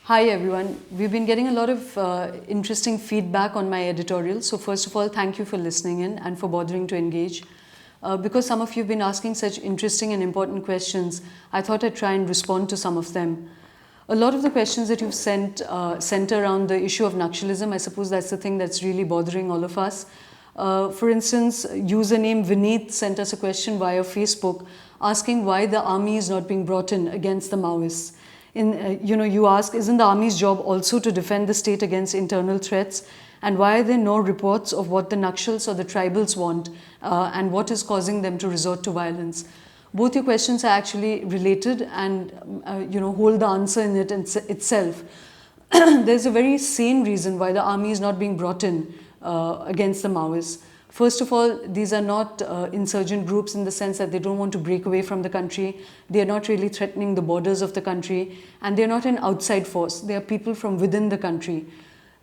Hi everyone. We've been getting a lot of interesting feedback on my editorial. So first of all, thank you for listening in and for bothering to engage. Because some of you have been asking such interesting and important questions, I thought I'd try and respond to some of them. A lot of the questions that you've sent center around the issue of Naxalism. I suppose that's the thing that's really bothering all of us. For instance, username Vineet sent us a question via Facebook asking why the army is not being brought in against the Maoists. You ask, isn't the army's job also to defend the state against internal threats? And why are there no reports of what the Naxals or the tribals want and what is causing them to resort to violence? Both your questions are actually related and, hold the answer in it itself. There's a very sane reason why the army is not being brought in against the Maoists. First of all, these are not insurgent groups in the sense that they don't want to break away from the country. They are not really threatening the borders of the country, and they're not an outside force. They are people from within the country.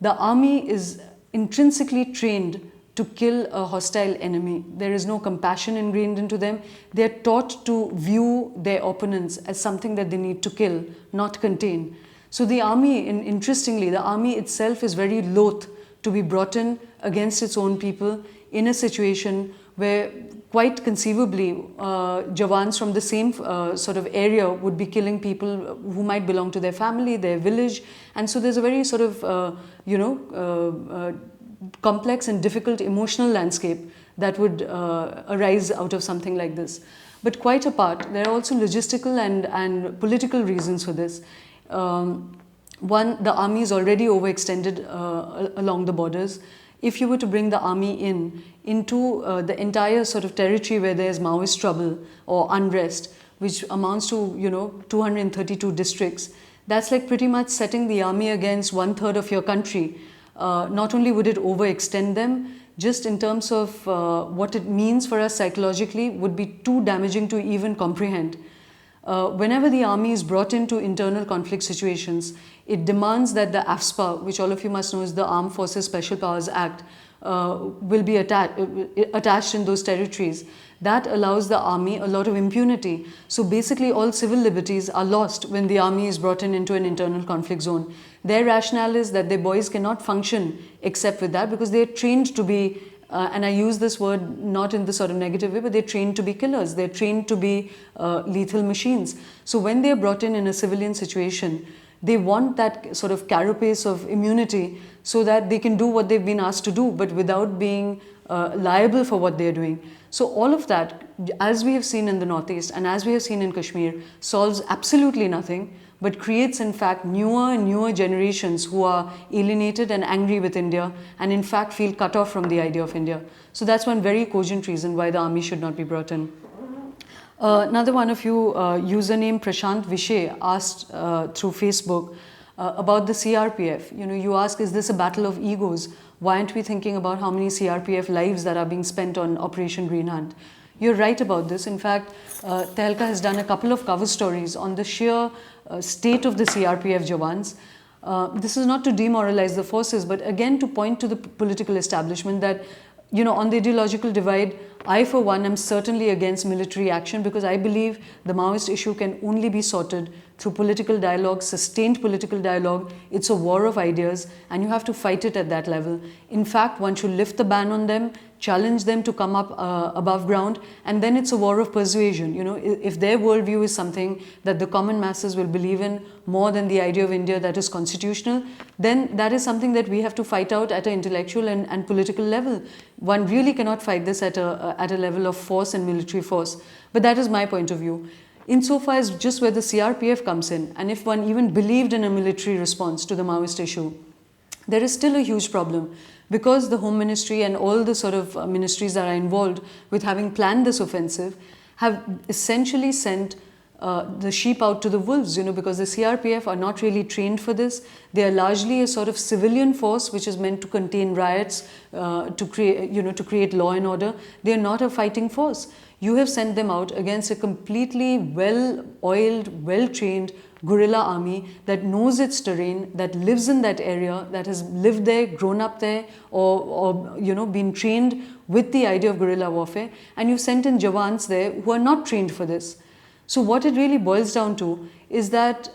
The army is intrinsically trained to kill a hostile enemy. There is no compassion ingrained into them. They're taught to view their opponents as something that they need to kill, not contain. So the army, interestingly, the army itself is very loath to be brought in against its own people in a situation where quite conceivably Jawans from the same sort of area would be killing people who might belong to their family, their village. And so there's a very sort of, complex and difficult emotional landscape that would arise out of something like this. But quite apart, there are also logistical and political reasons for this. One, the army is already overextended along the borders. If you were to bring the army into the entire sort of territory where there's Maoist trouble or unrest, which amounts to 232 districts, that's like pretty much setting the army against 1/3 of your country. Not only would it overextend them, just in terms of what it means for us psychologically would be too damaging to even comprehend. Whenever the army is brought into internal conflict situations, it demands that the AFSPA, which all of you must know is the Armed Forces Special Powers Act, will be attached in those territories. That allows the army a lot of impunity. So basically all civil liberties are lost when the army is brought into an internal conflict zone. Their rationale is that their boys cannot function except with that because they are trained to be and I use this word not in the sort of negative way, but they're trained to be killers. They're trained to be lethal machines. So when they're brought in a civilian situation, they want that sort of carapace of immunity so that they can do what they've been asked to do, but without being liable for what they're doing. So all of that, as we have seen in the Northeast and as we have seen in Kashmir, solves absolutely nothing, but creates in fact newer and newer generations who are alienated and angry with India and in fact feel cut off from the idea of India. So that's one very cogent reason why the army should not be brought in. Another one of you, username Prashant Vishay, asked through Facebook about the CRPF. You ask, is this a battle of egos? Why aren't we thinking about how many CRPF lives that are being spent on Operation Green Hunt? You're right about this. In fact, Tehelka has done a couple of cover stories on the sheer state of the CRPF Jawans. This is not to demoralize the forces, but again to point to the political establishment that, on the ideological divide, I for one am certainly against military action because I believe the Maoist issue can only be sorted through political dialogue, sustained political dialogue. It's a war of ideas and you have to fight it at that level. In fact, one should lift the ban on them, challenge them to come up above ground, and then it's a war of persuasion. If their worldview is something that the common masses will believe in more than the idea of India that is constitutional, then that is something that we have to fight out at an intellectual and political level. One really cannot fight this at a level of force and military force. But that is my point of view. Insofar as just where the CRPF comes in, and if one even believed in a military response to the Maoist issue, there is still a huge problem because the Home Ministry and all the sort of ministries that are involved with having planned this offensive have essentially sent the sheep out to the wolves, because the CRPF are not really trained for this. They are largely a sort of civilian force which is meant to contain riots, to create law and order. They are not a fighting force. You have sent them out against a completely well-oiled, well-trained guerrilla army that knows its terrain, that lives in that area, that has lived there, grown up there, or been trained with the idea of guerrilla warfare. And you've sent in Jawans there who are not trained for this. So what it really boils down to is that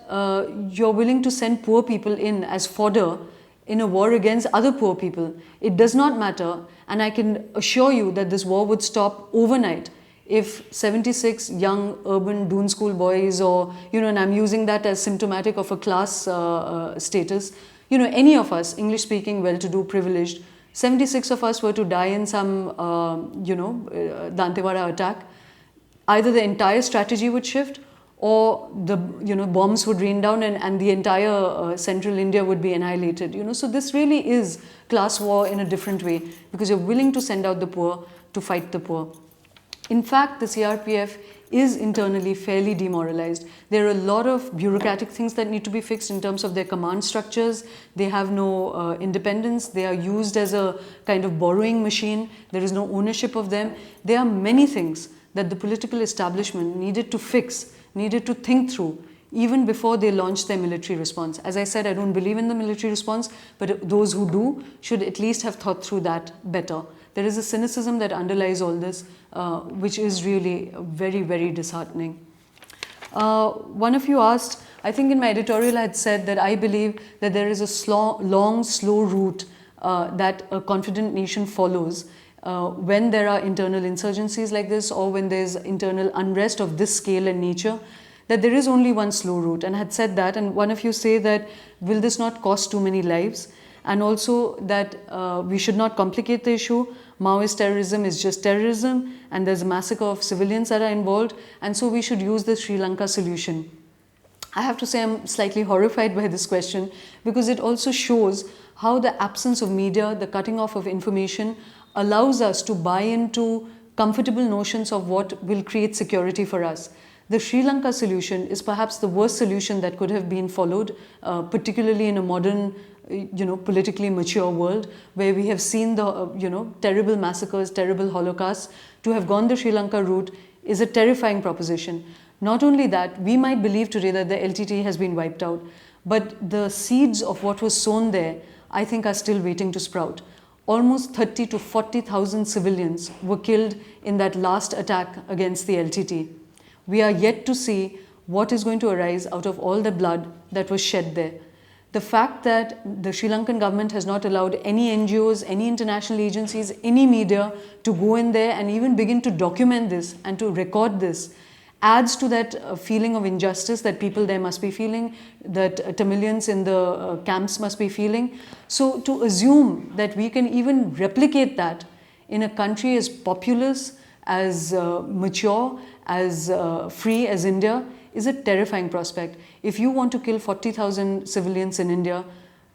you're willing to send poor people in as fodder in a war against other poor people. It does not matter, and I can assure you that this war would stop overnight if 76 young urban Doon school boys, or, and I'm using that as symptomatic of a class status, any of us, English speaking, well-to-do, privileged, 76 of us were to die in some, Dantewada attack, either the entire strategy would shift, or the bombs would rain down, and the entire central India would be annihilated. So this really is class war in a different way, because you're willing to send out the poor to fight the poor. In fact, the CRPF is internally fairly demoralized. There are a lot of bureaucratic things that need to be fixed in terms of their command structures. They have no independence. They are used as a kind of borrowing machine. There is no ownership of them. There are many things that the political establishment needed to fix, needed to think through, even before they launched their military response. As I said, I don't believe in the military response, but those who do should at least have thought through that better. There is a cynicism that underlies all this, which is really very, very disheartening. One of you asked, I think in my editorial I had said that I believe that there is a long, slow route that a confident nation follows when there are internal insurgencies like this, or when there's internal unrest of this scale and nature, that there is only one slow route. And I had said that, and one of you say that, will this not cost too many lives? And also that we should not complicate the issue. Maoist terrorism is just terrorism, and there's a massacre of civilians that are involved, and so we should use the Sri Lanka solution. I have to say I'm slightly horrified by this question, because it also shows how the absence of media, the cutting off of information, allows us to buy into comfortable notions of what will create security for us. The Sri Lanka solution is perhaps the worst solution that could have been followed, particularly in a modern, politically mature world, where we have seen the, terrible massacres, terrible holocausts. To have gone the Sri Lanka route is a terrifying proposition. Not only that, we might believe today that the LTT has been wiped out, but the seeds of what was sown there, I think, are still waiting to sprout. Almost 30 to 40,000 civilians were killed in that last attack against the LTT. We are yet to see what is going to arise out of all the blood that was shed there. The fact that the Sri Lankan government has not allowed any NGOs, any international agencies, any media to go in there and even begin to document this and to record this adds to that feeling of injustice that people there must be feeling, that Tamilians in the camps must be feeling. So to assume that we can even replicate that in a country as populous, as mature, as free as India is a terrifying prospect. If you want to kill 40,000 civilians in India,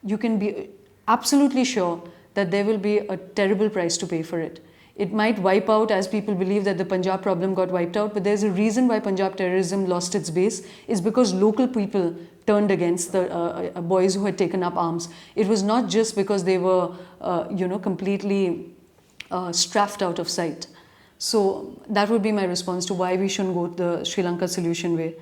you can be absolutely sure that there will be a terrible price to pay for it. It might wipe out, as people believe that the Punjab problem got wiped out, but there's a reason why Punjab terrorism lost its base, is because local people turned against the boys who had taken up arms. It was not just because they were, completely strafed out of sight. So that would be my response to why we shouldn't go the Sri Lanka solution way.